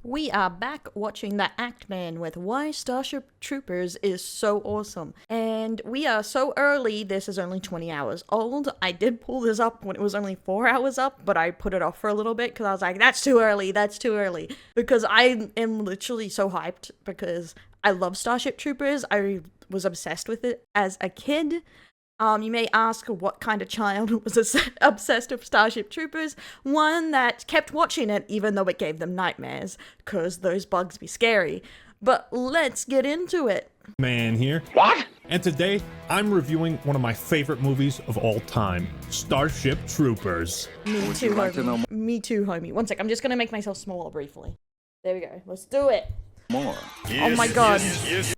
We are back watching the Act Man with Why Starship Troopers is so awesome. And we are so early, this is only 20 hours old. I did pull this up when it was only 4 hours up, but I put it off for a little bit because I was like, that's too early. Because I am literally so hyped because I love Starship Troopers. I was obsessed with it as a kid. You may ask what kind of child was obsessed with Starship Troopers. One that kept watching it even though it gave them nightmares, because those bugs be scary. But let's get into it. Man here. What? And today, I'm reviewing one of my favorite movies of all time, Starship Troopers. Me too, homie. Me too, homie. One sec, I'm just gonna make myself smaller briefly. There we go. Let's do it. More. Oh my god.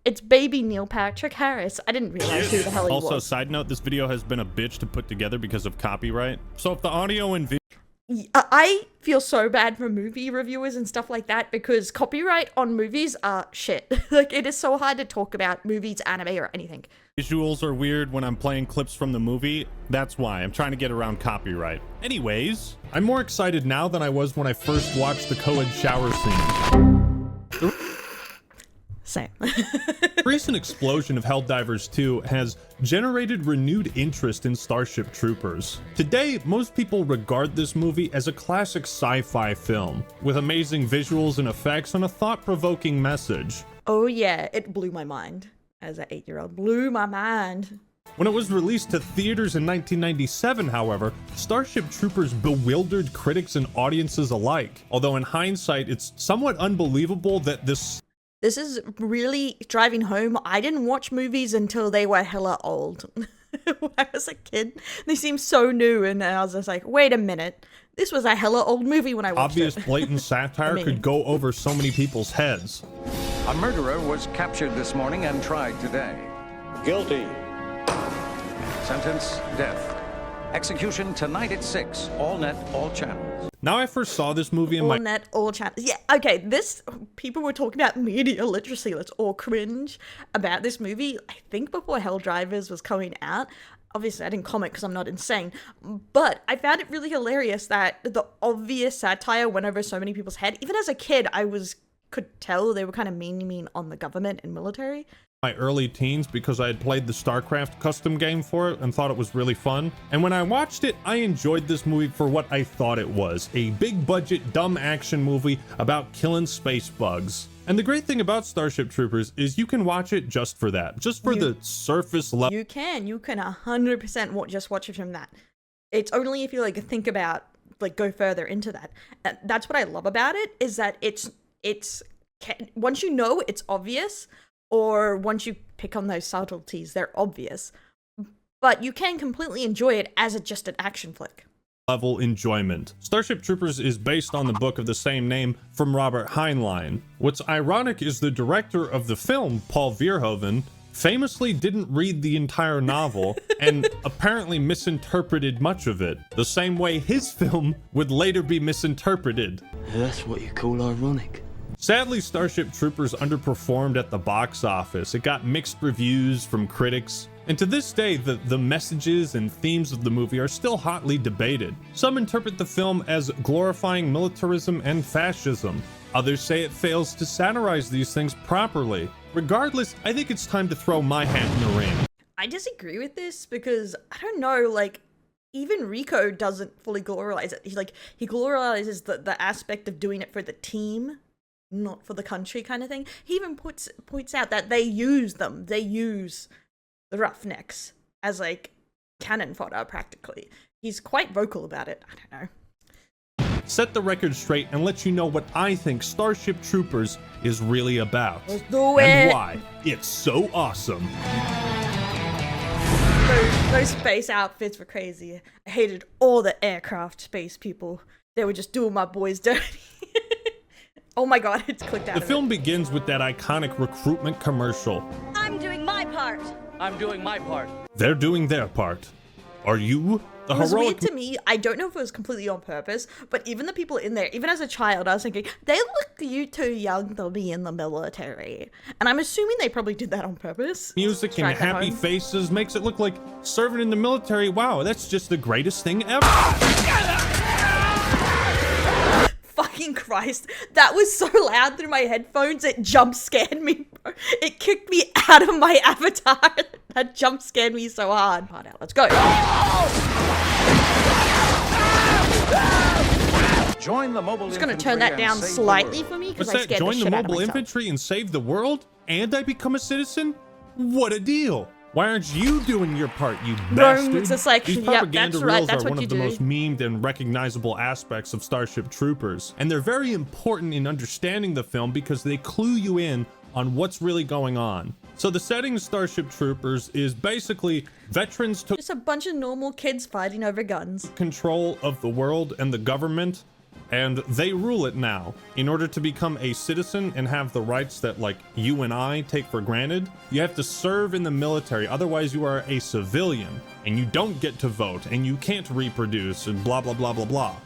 It's baby Neil Patrick Harris. I didn't realize who the hell he was. Also, side note, this video has been a bitch to put together because of copyright. So if the audio and video... I feel so bad for movie reviewers and stuff like that because copyright on movies are shit. Like, it is so hard to talk about movies, anime, or anything. Visuals are weird when I'm playing clips from the movie. That's why I'm trying to get around copyright. Anyways, I'm more excited now than I was when I first watched the co-ed shower scene. Same. The recent explosion of Helldivers 2 has generated renewed interest in Starship Troopers. Today, most people regard this movie as a classic sci-fi film, with amazing visuals and effects and a thought-provoking message. Oh yeah, it blew my mind. As an 8-year-old, blew my mind. When it was released to theaters in 1997, however, Starship Troopers bewildered critics and audiences alike. Although in hindsight, it's somewhat unbelievable that this is really driving home. I didn't watch movies until they were hella old. When I was a kid, they seemed so new, and I was just like, wait a minute. This was a hella old movie when I watched obvious it. blatant satire could go over so many people's heads. A murderer was captured this morning and tried today. Guilty. Sentence, death. Execution tonight at 6. All net, all channels. Now I first saw this movie in all net, all channels. Yeah, okay, people were talking about media literacy. Let's all cringe about this movie. I think before Helldivers was coming out. Obviously, I didn't comment because I'm not insane. But I found it really hilarious that the obvious satire went over so many people's head. Even as a kid, could tell they were kind of mean on the government and military. My early teens because I had played the StarCraft custom game for it and thought it was really fun. And when I watched it, I enjoyed this movie for what I thought it was, a big budget, dumb action movie about killing space bugs. And the great thing about Starship Troopers is you can watch it just for that, just for the surface level. You can 100% just watch it from that. It's only if you think about, go further into that. That's what I love about it, is that it's once you know it's obvious, or once you pick on those subtleties, they're obvious. But you can completely enjoy it as just an action flick. Level enjoyment. Starship Troopers is based on the book of the same name from Robert Heinlein. What's ironic is the director of the film, Paul Verhoeven, famously didn't read the entire novel and apparently misinterpreted much of it, the same way his film would later be misinterpreted. That's what you call ironic. Sadly, Starship Troopers underperformed at the box office. It got mixed reviews from critics. And to this day, the messages and themes of the movie are still hotly debated. Some interpret the film as glorifying militarism and fascism. Others say it fails to satirize these things properly. Regardless, I think it's time to throw my hat in the ring. I disagree with this because, I don't know, even Rico doesn't fully glorifize it. He glorifies the aspect of doing it for the team, not for the country kind of thing. He even points out that they use the Roughnecks as cannon fodder practically. He's quite vocal about it. I don't know. Set the record straight and let you know what I think Starship Troopers is really about. Let's do it. And why it's so awesome. Those space outfits were crazy. I hated all the aircraft space people. They were just doing my boys dirty. Oh my god, it's clicked out. The film begins with that iconic recruitment commercial. I'm doing my part. I'm doing my part. They're doing their part. Are you the It was heroic? weird to me. I don't know if it was completely on purpose, but even the people in there, even as a child, I was thinking, they look too young to be in the military. And I'm assuming they probably did that on purpose. Music and Drive that happy home. faces makes it look like serving in the military. Wow, that's just the greatest thing ever. Fuck fucking Christ. That was so loud through my headphones, it jump scared me, bro. It kicked me out of my avatar. That jump scared me so hard. Hard out, let's go. Join the mobile. I'm just gonna turn that down slightly for me because What's I that? scared Join the the shit out of mobile myself. infantry and save the world? And I become a citizen? What a deal. Why aren't you doing your part, you bastard? It's just like, These yep, propaganda that's right, reels that's are what one you of the do. most memed and recognizable aspects of Starship Troopers, and they're very important in understanding the film because they clue you in on what's really going on. So the setting of Starship Troopers is basically veterans took Just a bunch of normal kids fighting over guns. control of the world and the government, and they rule it now. In order to become a citizen and have the rights that like you and I take for granted, you have to serve in the military, otherwise you are a civilian and you don't get to vote and you can't reproduce and blah blah blah blah blah.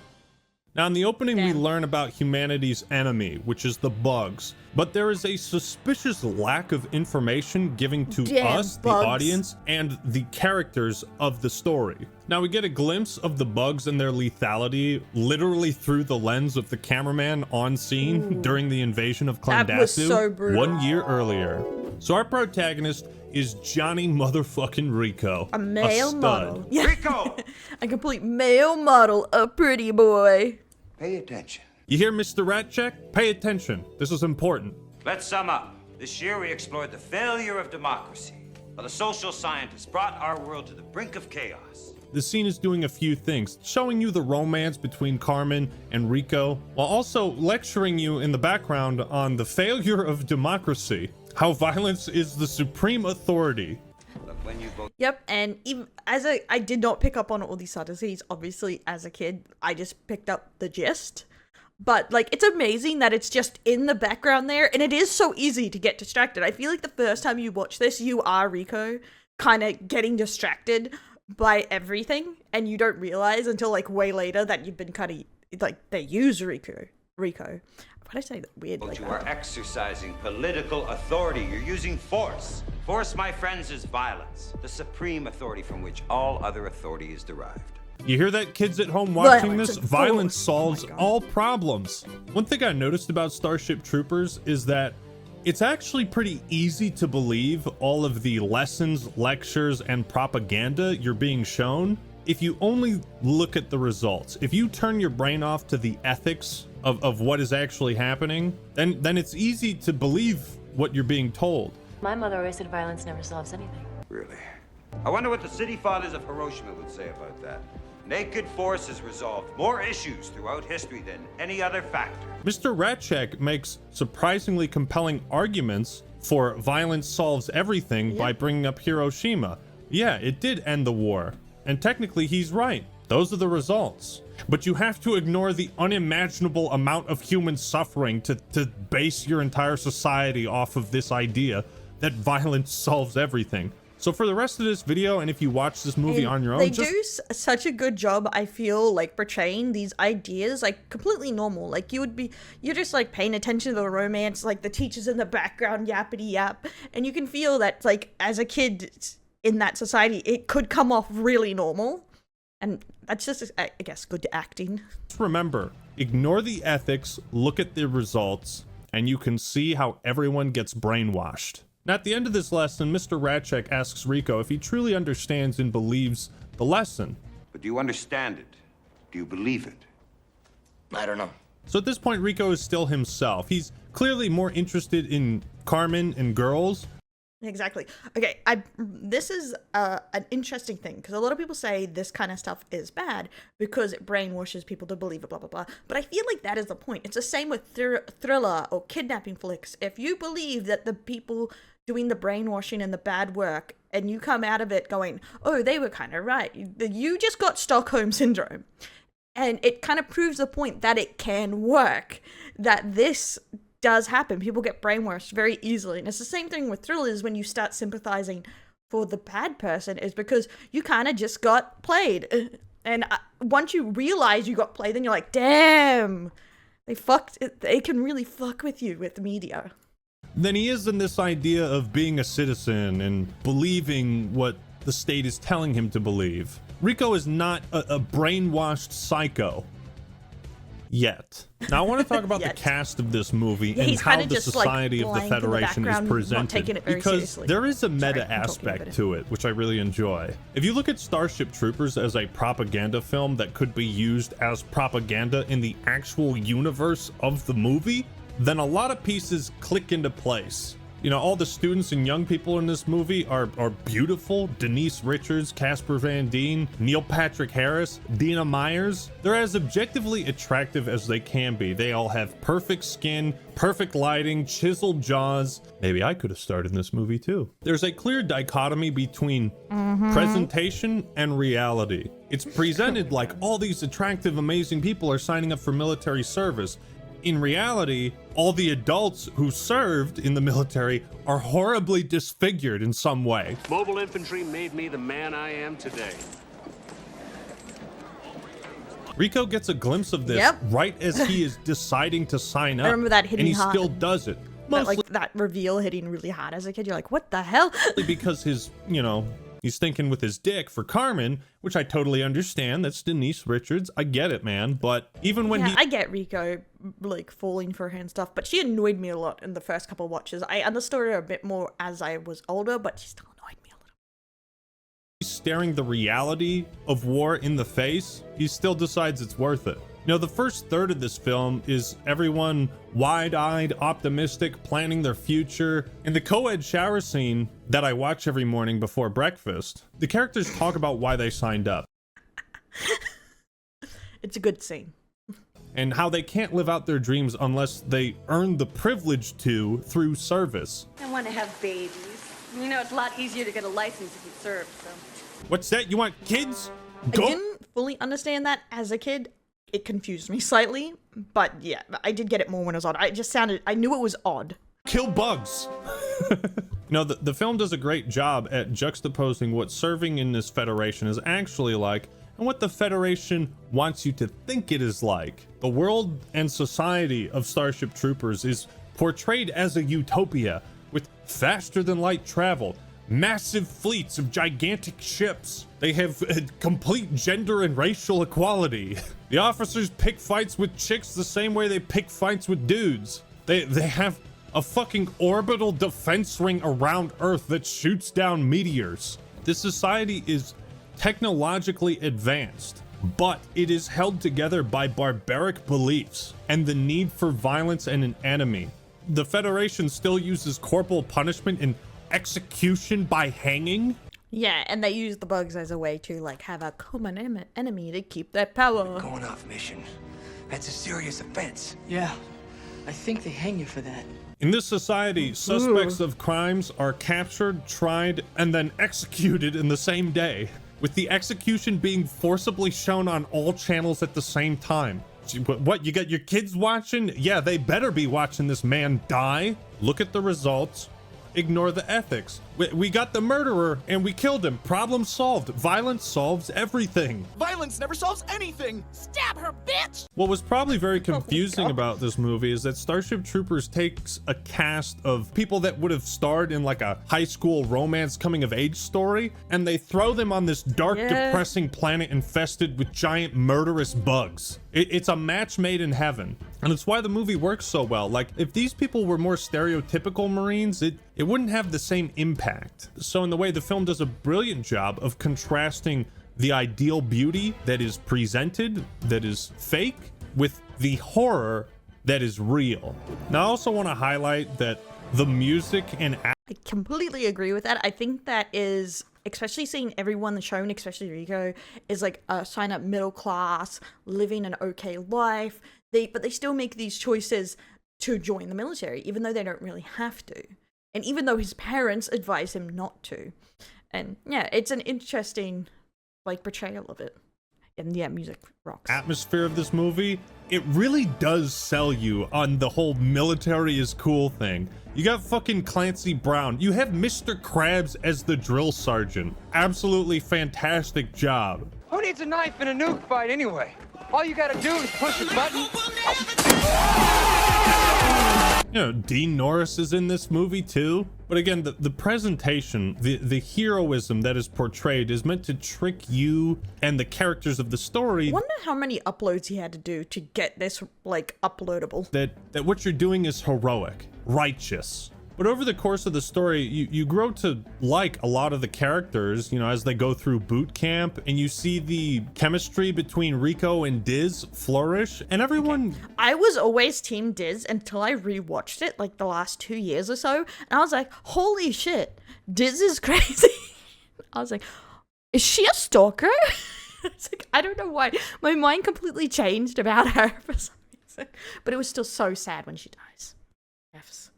Now in the opening we Damn. learn about humanity's enemy, which is the bugs, but there is a suspicious lack of information given to Damn us, the bugs. audience, and the characters of the story. Now we get a glimpse of the bugs and their lethality literally through the lens of the cameraman on scene during the invasion of That Klendasu was so brutal. 1 year earlier. So our protagonist is Johnny motherfucking Rico. A male stud. model. Yeah. Rico! A complete male model, a pretty boy. Pay attention. You hear, Mr. Ratcheck? Pay attention. This is important. Let's sum up. This year we explored the failure of democracy. While the social scientists brought our world to the brink of chaos. The scene is doing a few things, showing you the romance between Carmen and Rico, while also lecturing you in the background on the failure of democracy, how violence is the supreme authority. But when you both Yep, and even I did not pick up on all these subtleties. Obviously, as a kid, I just picked up the gist. But like, it's amazing that it's just in the background there, and it is so easy to get distracted. I feel like the first time you watch this, you are Rico, kind of getting distracted by everything, and you don't realize until like way later that you've been kind of like they use Rico. Why did I say that weird like you that? are exercising political authority. You're using force. Force, my friends, is violence. The supreme authority from which all other authority is derived. You hear that, kids at home watching Violence this? and Violence force. solves Oh my God. all problems. One thing I noticed about Starship Troopers is that it's actually pretty easy to believe all of the lessons, lectures, and propaganda you're being shown if you only look at the results. If you turn your brain off to the ethics of what is actually happening, then it's easy to believe what you're being told. My mother always said violence never solves anything. Really? I wonder what the city fathers of Hiroshima would say about that. Naked force has resolved more issues throughout history than any other factor. Mr. Ratcheck makes surprisingly compelling arguments for violence solves everything by bringing up Hiroshima. Yeah, it did end the war. And technically he's right. Those are the results. But you have to ignore the unimaginable amount of human suffering to base your entire society off of this idea that violence solves everything. So for the rest of this video, and if you watch this movie And on your own, they just do such a good job, I feel, like portraying these ideas like completely normal. Like you're just like paying attention to the romance, like the teachers in the background yappity yap, and you can feel that like as a kid in that society, it could come off really normal, and that's just, I guess, good acting. remember, ignore the ethics, look at the results, and you can see how everyone gets brainwashed. Now, at the end of this lesson, Mr. Ratcheck asks Rico if he truly understands and believes the lesson. But do you understand it? Do you believe it? I don't know. So at this point, Rico is still himself. He's clearly more interested in Carmen and girls. Exactly. Okay, this is an interesting thing, because a lot of people say this kind of stuff is bad because it brainwashes people to believe it, blah, blah, blah. But I feel like that is the point. It's the same with thriller or kidnapping flicks. If you believe that the people doing the brainwashing and the bad work, and you come out of it going, oh, they were kind of right, you just got Stockholm Syndrome. And it kind of proves the point that it can work, that this does happen. People get brainwashed very easily. And it's the same thing with thrillers. When you start sympathizing for the bad person, is because you kind of just got played. And once you realize you got played, then you're like, damn, they can really fuck with you with the media. Then he is in this idea of being a citizen and believing what the state is telling him to believe. Rico is not a brainwashed psycho. Yet. Now I want to talk about the Yet. cast of this movie Yeah, and he's how kinda the just, Society of the lying in the Federation is background, not presented, taking it very because seriously. there is a meta Sorry, I'm talking aspect over to it, which I really enjoy. If you look at Starship Troopers as a propaganda film that could be used as propaganda in the actual universe of the movie, then a lot of pieces click into place. You know, all the students and young people in this movie are beautiful. Denise Richards, Casper Van Dien, Neil Patrick Harris, Dina Myers. They're as objectively attractive as they can be. They all have perfect skin, perfect lighting, chiseled jaws. Maybe I could have starred in this movie too. There's a clear dichotomy between presentation and reality. It's presented like all these attractive, amazing people are signing up for military service. In reality, all the adults who served in the military are horribly disfigured in some way. Mobile infantry made me the man I am today. Rico gets a glimpse of this right as he is deciding to sign up. I remember that hitting and he hard. still does it. Mostly That reveal hitting really hard as a kid. You're like, what the hell? because his, he's thinking with his dick for Carmen, which I totally understand. That's Denise Richards. I get it, man. But even when I get Rico falling for her and stuff, but she annoyed me a lot in the first couple of watches. I understood her a bit more as I was older, but she still annoyed me a little. he's staring the reality of war in the face, he still decides it's worth it. The first third of this film is everyone wide-eyed, optimistic, planning their future. In the co-ed shower scene that I watch every morning before breakfast, the characters talk about why they signed up. It's a good scene. And how they can't live out their dreams unless they earn the privilege to through service. I want to have babies. It's a lot easier to get a license if you serve, so. What's that? You want kids? I Go. didn't fully understand that as a kid. It confused me slightly, but yeah, I did get it more when it was odd. I knew it was odd. Kill bugs. The film does a great job at juxtaposing what serving in this Federation is actually like and what the Federation wants you to think it is like. The world and society of Starship Troopers is portrayed as a utopia with faster than light travel, massive fleets of gigantic ships. They have complete gender and racial equality. The officers pick fights with chicks the same way they pick fights with dudes. They have a fucking orbital defense ring around Earth that shoots down meteors. This society is technologically advanced, but it is held together by barbaric beliefs and the need for violence and an enemy. The Federation still uses corporal punishment and execution by hanging. Yeah, and they use the bugs as a way to have a common enemy to keep their power. Going off mission. That's a serious offense. Yeah, I think they hang you for that. In this society, suspects of crimes are captured, tried, and then executed in the same day, with the execution being forcibly shown on all channels at the same time. What, you got your kids watching? Yeah, they better be watching this man die. Look at the results. Ignore the ethics. We got the murderer and we killed him. Problem solved. Violence solves everything. Violence never solves anything. Stab her, bitch! What was probably very confusing about this movie is that Starship Troopers takes a cast of people that would have starred in a high school romance coming of age story, and they throw them on this dark, depressing planet infested with giant murderous bugs. It's a match made in heaven. And it's why the movie works so well. If these people were more stereotypical Marines, it wouldn't have the same impact. So in the way, the film does a brilliant job of contrasting the ideal beauty that is presented, that is fake, with the horror that is real. Now, I also want to highlight that the music and I completely agree with that. I think that is, especially seeing everyone shown, especially Rico, is a sign up middle class, living an okay life. But they still make these choices to join the military, even though they don't really have to. And even though his parents advise him not to. And yeah, it's an interesting portrayal of it. And yeah, music rocks. Atmosphere of this movie, it really does sell you on the whole military is cool thing. You got fucking Clancy Brown. You have Mr. Krabs as the drill sergeant. Absolutely fantastic job. Who needs a knife in a nuke fight anyway? All you gotta do is push a button. You know, Dean Norris is in this movie too. But again, the presentation, the heroism that is portrayed is meant to trick you and the characters of the story. I wonder how many uploads he had to do to get this, like, uploadable. That what you're doing is heroic, righteous. But over the course of the story, you grow to like a lot of the characters, you know, as they go through boot camp, and you see the chemistry between Rico and Diz flourish, and everyone... Okay. I was always Team Diz until I rewatched it, like, the last 2 years or so, and I was like, holy shit, Diz is crazy. I was like, is she a stalker? It's like, I don't know why. My mind completely changed about her for some reason. But it was still so sad when she dies. F's.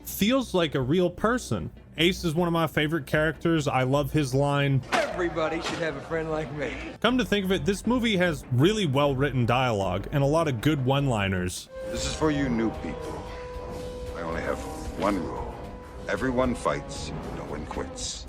Feels like a real person. Ace is one of my favorite characters. I love his line, Everybody should have a friend like me. Come to think of it, this movie has really well-written dialogue and a lot of good one-liners. This is for you new people. I only have one rule. Everyone fights, no one quits.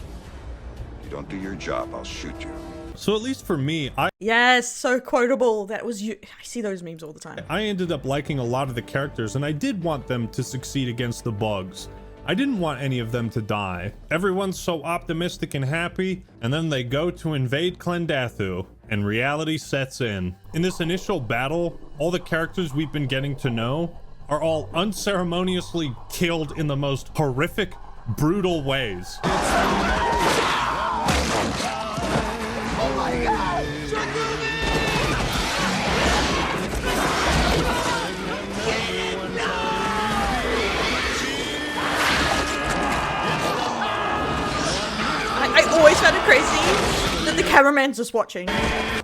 If you don't do your job, I'll shoot you. So at least for me, Yes, so quotable. That was you. I see those memes all the time. I ended up liking a lot of the characters, and I did want them to succeed against the bugs. I didn't want any of them to die. Everyone's so optimistic and happy, and then they go to invade Klendathu, and reality sets in. In this initial battle, all the characters we've been getting to know are all unceremoniously killed in the most horrific, brutal ways. I always found it crazy that the cameraman's just watching.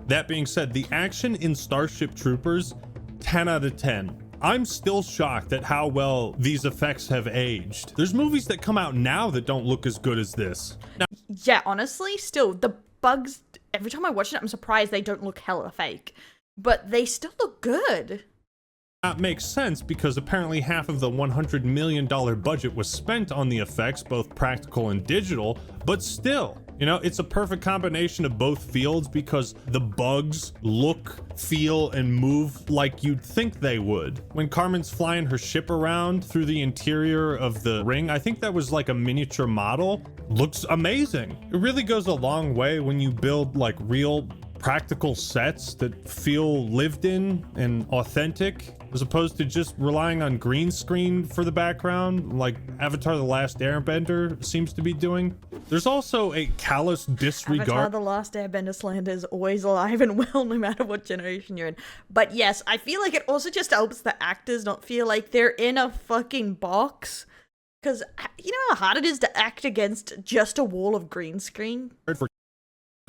That being said, the action in Starship Troopers, 10 out of 10. I'm still shocked at how well these effects have aged. There's movies that come out now that don't look as good as this. Now, Yeah, honestly, still, the bugs, every time I watch it, I'm surprised they don't look hella fake. But they still look good. that makes sense because apparently half of the $100 million budget was spent on the effects, both practical and digital, but still, you know, it's a perfect combination of both fields because the bugs look, feel, and move like you'd think they would. When Carmen's flying her ship around through the interior of the ring, I think that was like a miniature model. Looks amazing. It really goes a long way when you build like real practical sets that feel lived in and authentic, as opposed to just relying on green screen for the background like Avatar: The Last Airbender seems to be doing. There's also a callous disregard. Avatar: The Last Airbender slander is always alive and well, no matter what generation you're in. But yes, I feel like it also just helps the actors not feel like they're in a fucking box. Because you know how hard it is to act against just a wall of green screen? For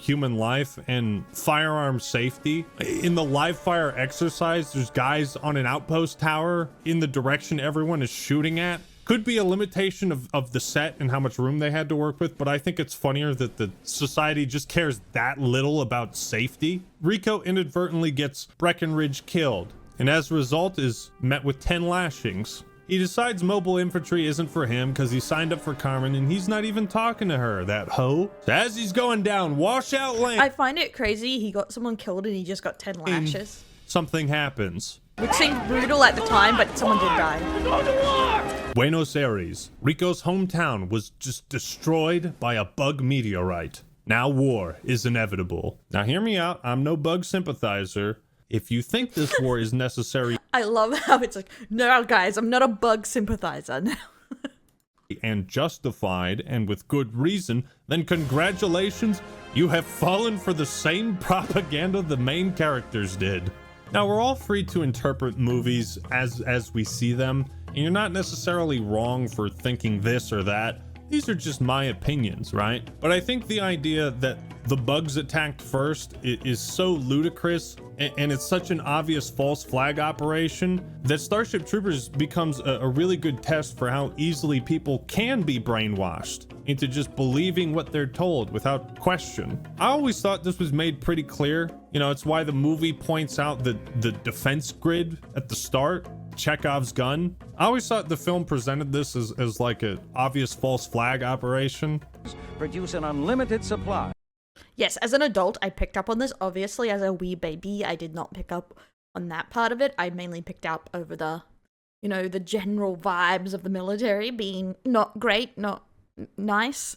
human life and firearm safety. In the live fire exercise, there's guys on an outpost tower in the direction everyone is shooting at. Could be a limitation of the set and how much room they had to work with, but I think it's funnier that the society just cares that little about safety. Rico inadvertently gets Breckenridge killed, and as a result is met with 10 lashings. He decides mobile infantry isn't for him because he signed up for Carmen and he's not even talking to her, that hoe. So as he's going down Washout Lane, I find it crazy he got someone killed and he just got 10 lashes. something happens. Which seemed brutal at the time, but someone did die. Buenos Aires, Rico's hometown, was just destroyed by a bug meteorite. Now war is inevitable. Now hear me out, I'm no bug sympathizer. If you think this war is necessary I love how it's like, no guys, I'm not a bug sympathizer now. and justified and with good reason, then congratulations, you have fallen for the same propaganda the main characters did. Now we're all free to interpret movies as we see them, and you're not necessarily wrong for thinking this or that. These are just my opinions, right? But I think the idea that the bugs attacked first is so ludicrous and it's such an obvious false flag operation that Starship Troopers becomes a really good test for how easily people can be brainwashed into just believing what they're told without question. I always thought this was made pretty clear. You know, it's why the movie points out the defense grid at the start. Chekhov's gun. I always thought the film presented this as like an obvious false flag operation. Produce an unlimited supply. Yes, as an adult, I picked up on this. Obviously, as a wee baby, I did not pick up on that part of it. I mainly picked up over the, you know, the general vibes of the military being not great, not nice.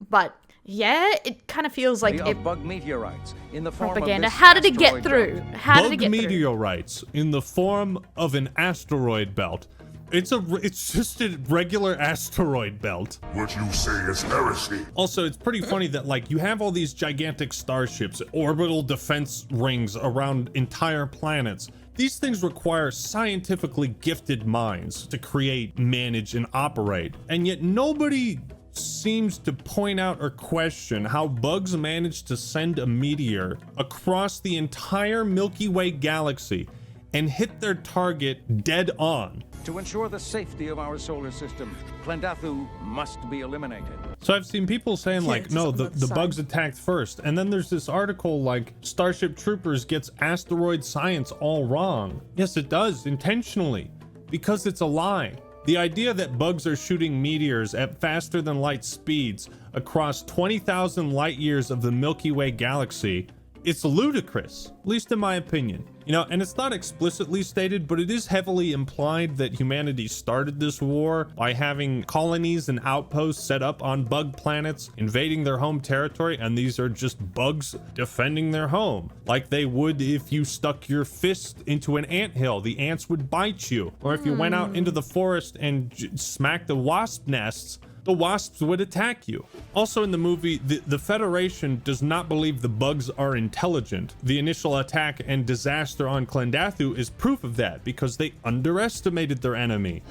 But yeah, it kind of feels like it, bug meteorites in the form propaganda. Of this How did it get asteroid through? belt. How did it Bug get through? meteorites in the form of an asteroid belt. It's just a regular asteroid belt. What you say is heresy. Also, it's pretty funny that, like, you have all these gigantic starships, orbital defense rings around entire planets. These things require scientifically gifted minds to create, manage, and operate. And yet nobody seems to point out or question how bugs managed to send a meteor across the entire Milky Way galaxy and hit their target dead on. To ensure the safety of our solar system, Klendathu must be eliminated. So I've seen people saying, like, no, the bugs attacked first. And then there's this article like Starship Troopers gets asteroid science all wrong. Yes, it does, intentionally, because it's a lie. The idea that bugs are shooting meteors at faster than light speeds across 20,000 light years of the Milky Way galaxy, it's ludicrous, at least in my opinion. You know, and it's not explicitly stated, but it is heavily implied that humanity started this war by having colonies and outposts set up on bug planets, invading their home territory, and these are just bugs defending their home. Like they would if you stuck your fist into an anthill, the ants would bite you. Or if you went out into the forest and smacked the wasp nests, the wasps would attack you. Also in the movie, the Federation does not believe the bugs are intelligent. The initial attack and disaster on Klendathu is proof of that, because they underestimated their enemy.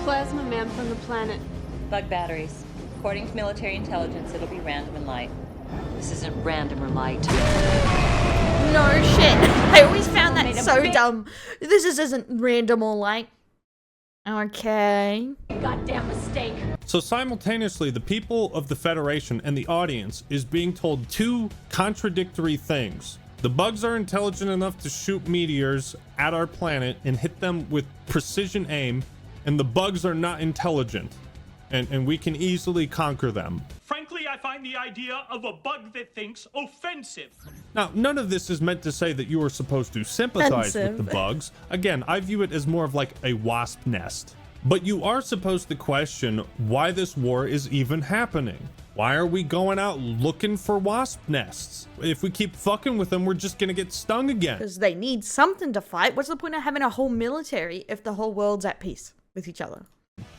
Plasma man from the planet. Bug batteries. According to military intelligence, it'll be random and light. This isn't random or light. No shit. I always found that so dumb. This isn't random or light. Okay. Goddamn mistake. So simultaneously, the people of the Federation and the audience is being told two contradictory things. The bugs are intelligent enough to shoot meteors at our planet and hit them with precision aim, and the bugs are not intelligent, and we can easily conquer them. Frankly, I find the idea of a bug that thinks offensive. Now, none of this is meant to say that you are supposed to sympathize with the bugs. Again, I view it as more of like a wasp nest. But you are supposed to question why this war is even happening. Why are we going out looking for wasp nests? If we keep fucking with them, we're just gonna get stung again. Because they need something to fight. What's the point of having a whole military if the whole world's at peace with each other?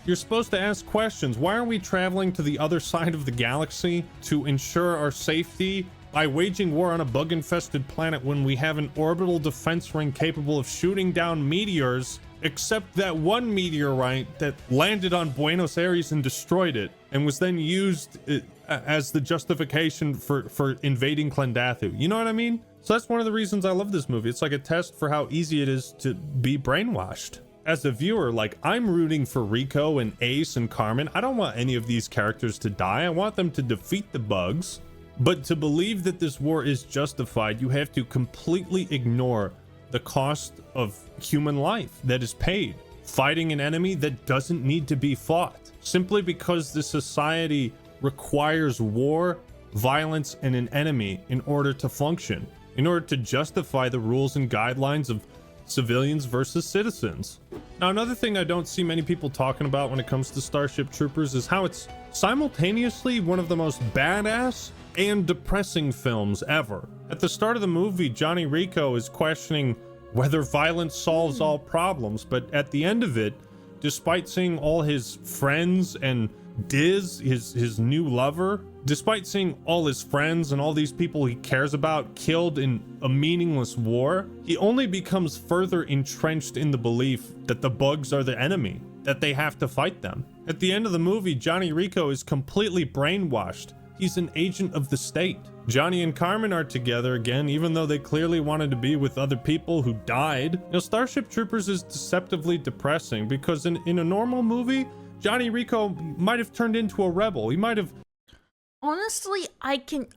You're supposed to ask questions. Why are we traveling to the other side of the galaxy to ensure our safety by waging war on a bug-infested planet when we have an orbital defense ring capable of shooting down meteors, except that one meteorite that landed on Buenos Aires and destroyed it, and was then used as the justification for invading Klendathu? You know what I mean? So that's one of the reasons I love this movie. It's like a test for how easy it is to be brainwashed. As a viewer, like, I'm rooting for Rico and Ace and Carmen. I don't want any of these characters to die. I want them to defeat the bugs. But to believe that this war is justified, you have to completely ignore the cost of human life that is paid, fighting an enemy that doesn't need to be fought, simply because the society requires war, violence, and an enemy in order to function, in order to justify the rules and guidelines of civilians versus citizens. Now, another thing I don't see many people talking about when it comes to Starship Troopers is how it's simultaneously one of the most badass and depressing films ever. At the start of the movie, Johnny Rico is questioning whether violence solves all problems, but at the end of it, despite seeing all his friends and Diz, his new lover, despite seeing all his friends and all these people he cares about killed in a meaningless war, he only becomes further entrenched in the belief that the bugs are the enemy, that they have to fight them. At the end of the movie, Johnny Rico is completely brainwashed. He's an agent of the state. Johnny and Carmen are together again, even though they clearly wanted to be with other people who died. You know, Starship Troopers is deceptively depressing because in a normal movie, Johnny Rico might have turned into a rebel. He might have... Honestly, I don't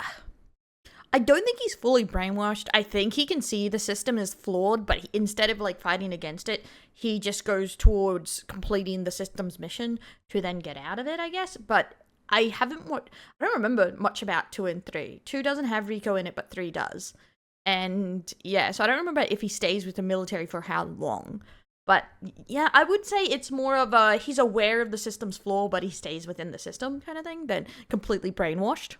think he's fully brainwashed. I think he can see the system is flawed, but instead of like fighting against it, he just goes towards completing the system's mission to then get out of it, I guess. But I don't remember much about 2 and 3. 2 doesn't have Rico in it, but 3 does. And yeah, so I don't remember if he stays with the military for how long. But yeah, I would say it's more of a he's aware of the system's flaw, but he stays within the system kind of thing than completely brainwashed.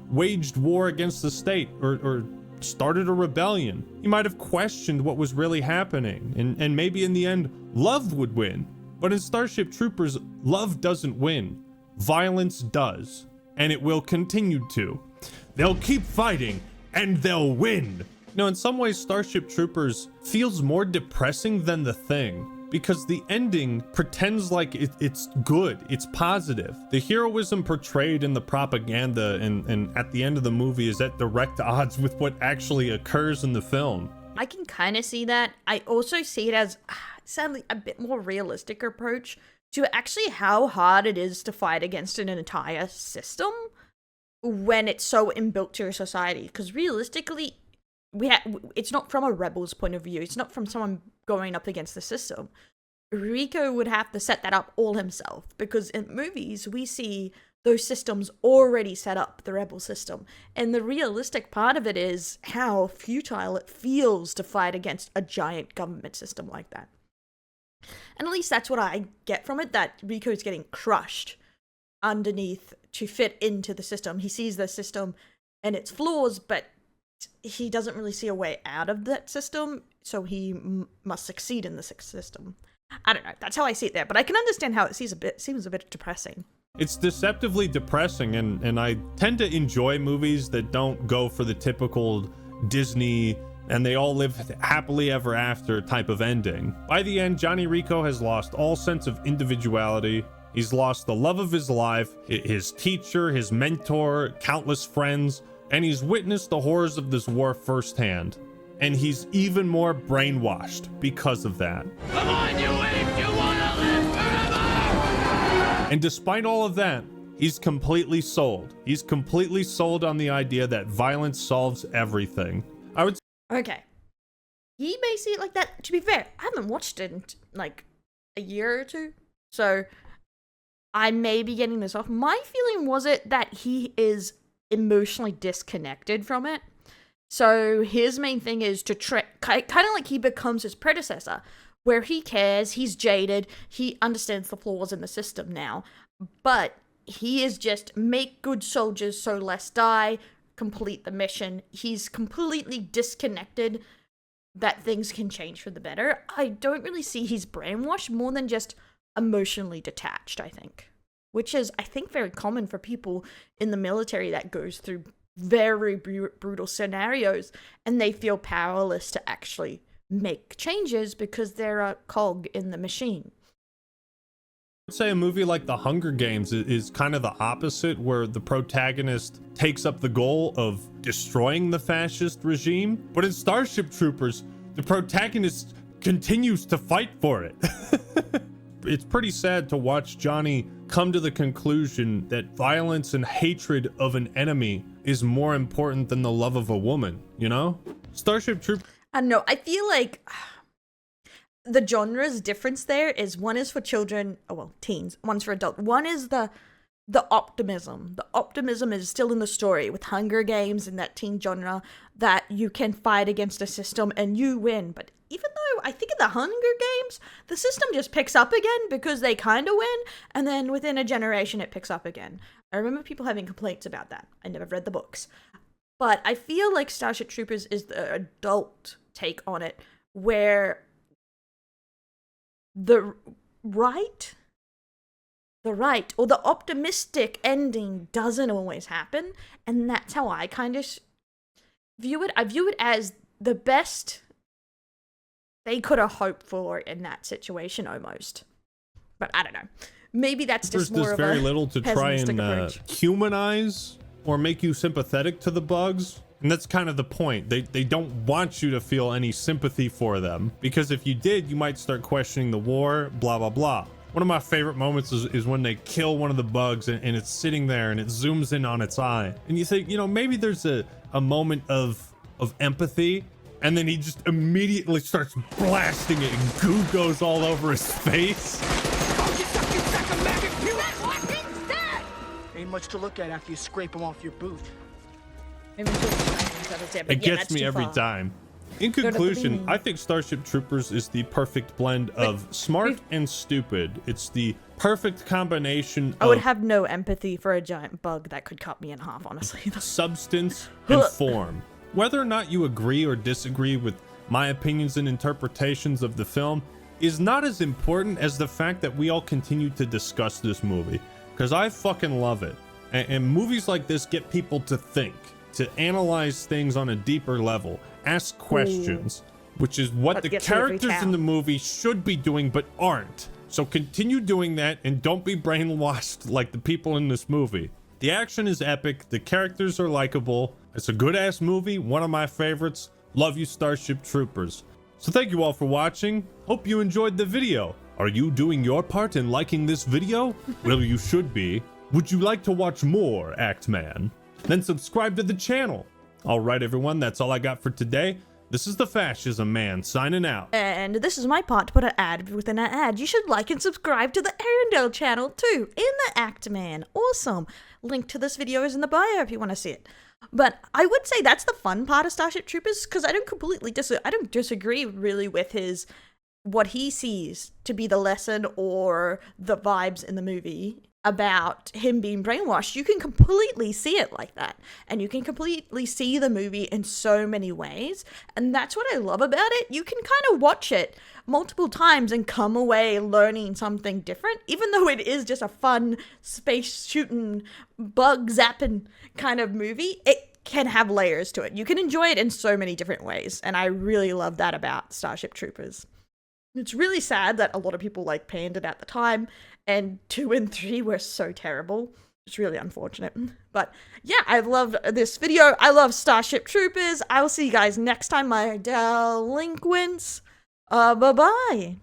Waged war against the state or started a rebellion. He might have questioned what was really happening, and maybe in the end, love would win. But in Starship Troopers, love doesn't win. Violence does, and it will continue to. They'll keep fighting, and they'll win. Now, in some ways, Starship Troopers feels more depressing than The Thing, because the ending pretends like it's good, it's positive. The heroism portrayed in the propaganda and at the end of the movie is at direct odds with what actually occurs in the film. I can kind of see that. I also see it as, sadly, a bit more realistic approach to actually how hard it is to fight against an entire system when it's so inbuilt to your society. Because realistically, it's not from a rebel's point of view. It's not from someone going up against the system. Rico would have to set that up all himself, because in movies we see those systems already set up, the rebel system. And the realistic part of it is how futile it feels to fight against a giant government system like that. And at least that's what I get from it, that Rico's getting crushed underneath to fit into the system. He sees the system and its flaws, but he doesn't really see a way out of that system, so he must succeed in the system. I don't know, that's how I see it there, but I can understand how it seems a bit depressing. It's deceptively depressing, and I tend to enjoy movies that don't go for the typical Disney and they all live happily ever after type of ending. By the end, Johnny Rico has lost all sense of individuality. He's lost the love of his life, his teacher, his mentor, countless friends, and he's witnessed the horrors of this war firsthand. And he's even more brainwashed because of that. Come on, you ape! You wanna live forever! And despite all of that, he's completely sold. He's completely sold on the idea that violence solves everything. I would. Okay. He may see it like that. To be fair, I haven't watched it in like a year or two, so I may be getting this off. My feeling was it that he is emotionally disconnected from it. So his main thing is to kind of like he becomes his predecessor, where he cares, he's jaded, he understands the flaws in the system now, but he is just make good soldiers so less die, complete the mission. He's completely disconnected that things can change for the better. I don't really see he's brainwashed, more than just emotionally detached, I think. Which is, I think, very common for people in the military that goes through very brutal scenarios and they feel powerless to actually make changes because they're a cog in the machine. I'd say a movie like The Hunger Games is kind of the opposite, where the protagonist takes up the goal of destroying the fascist regime. But in Starship Troopers, the protagonist continues to fight for it. It's pretty sad to watch Johnny come to the conclusion that violence and hatred of an enemy is more important than the love of a woman, you know? Starship Troopers. I don't know. I feel like the genre's difference there is one is for children, teens, one's for adults. One is the optimism. The optimism is still in the story with Hunger Games and that teen genre, that you can fight against a system and you win. But even though I think in the Hunger Games, the system just picks up again because they kind of win, and then within a generation it picks up again. I remember people having complaints about that. I never read the books. But I feel like Starship Troopers is the adult take on it, where the right or the optimistic ending doesn't always happen, and that's how I kind of view it. I view it as the best they could have hoped for in that situation, almost. But I don't know. Maybe that's just more of a very little to try and humanize or make you sympathetic to the bugs. And that's kind of the point. They don't want you to feel any sympathy for them, because if you did, you might start questioning the war, blah, blah, blah. One of my favorite moments is when they kill one of the bugs and it's sitting there and it zooms in on its eye. And you think, maybe there's a moment of empathy, and then he just immediately starts blasting it and goo goes all over his face. Ain't much to look at after you scrape them off your boot. It gets me every time. In conclusion, I think Starship Troopers is the perfect blend of smart and stupid. It's the perfect combination I would of have no empathy for a giant bug that could cut me in half, honestly. substance and form. Whether or not you agree or disagree with my opinions and interpretations of the film is not as important as the fact that we all continue to discuss this movie, because I fucking love it. And movies like this get people to think, to analyze things on a deeper level, ask questions, which is what the characters in the movie should be doing but aren't. So continue doing that and don't be brainwashed like the people in this movie. The action is epic, the characters are likable, it's a good ass movie, one of my favorites. Love you, Starship Troopers. So thank you all for watching. Hope you enjoyed the video. Are you doing your part in liking this video? Well, you should be. Would you like to watch more, Act Man? Then subscribe to the channel. All right, everyone, that's all I got for today. This is the Fascism Man signing out. And this is my part to put an ad within an ad. You should like and subscribe to the Erundel channel too, in the Act Man. Awesome. Link to this video is in the bio if you want to see it. But I would say that's the fun part of Starship Troopers, because I don't disagree really with what he sees to be the lesson or the vibes in the movie about him being brainwashed. You can completely see it like that, and you can completely see the movie in so many ways, and that's what I love about it. You can kind of watch it multiple times and come away learning something different, even though it is just a fun space shooting, bug zapping kind of movie. It can have layers to it. You can enjoy it in so many different ways, and I really love that about Starship Troopers. It's really sad that a lot of people panned it at the time, and 2 and 3 were so terrible. It's really unfortunate. But yeah, I loved this video. I love Starship Troopers. I will see you guys next time, my delinquents. Bye-bye.